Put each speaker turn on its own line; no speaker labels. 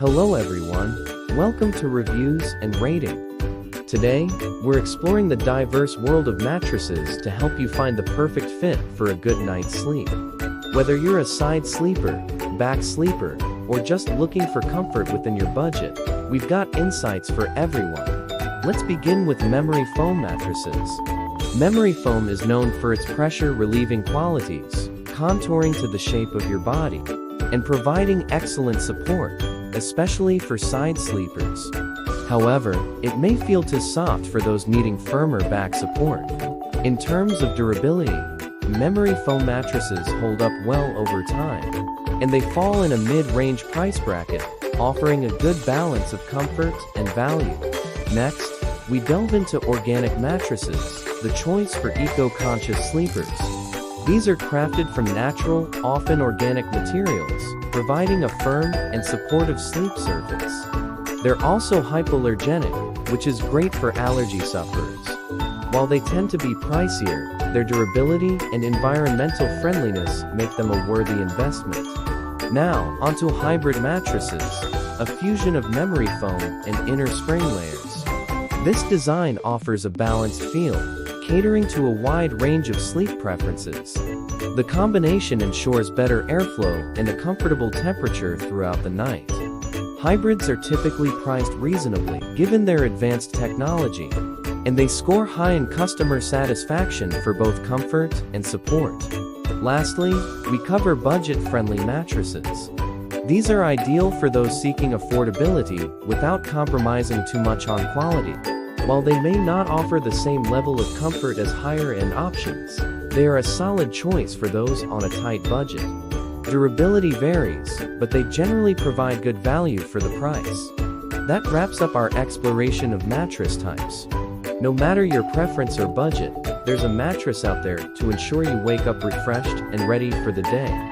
Hello everyone, welcome to Reviews and Rating. Today, we're exploring the diverse world of mattresses to help you find the perfect fit for a good night's sleep. Whether you're a side sleeper, back sleeper, or just looking for comfort within your budget, we've got insights for everyone. Let's begin with Memory Foam Mattresses. Memory Foam is known for its pressure-relieving qualities, contouring to the shape of your body, and providing excellent support, especially for side sleepers. However, it may feel too soft for those needing firmer back support. In terms of durability, Memory Foam mattresses hold up well over time, and they fall in a mid-range price bracket, offering a good balance of comfort and value. Next, we delve into organic mattresses, the choice for eco-conscious sleepers. These are crafted from natural, often organic materials, providing a firm and supportive sleep surface. They're also hypoallergenic, which is great for allergy sufferers. While they tend to be pricier, their durability and environmental friendliness make them a worthy investment. Now, onto hybrid mattresses, a fusion of memory foam and inner spring layers. This design offers a balanced feel, catering to a wide range of sleep preferences. The combination ensures better airflow and a comfortable temperature throughout the night. Hybrids are typically priced reasonably, given their advanced technology, and they score high in customer satisfaction for both comfort and support. Lastly, we cover budget-friendly mattresses. These are ideal for those seeking affordability without compromising too much on quality. While they may not offer the same level of comfort as higher-end options, they are a solid choice for those on a tight budget. Durability varies, but they generally provide good value for the price. That wraps up our exploration of mattress types. No matter your preference or budget, there's a mattress out there to ensure you wake up refreshed and ready for the day.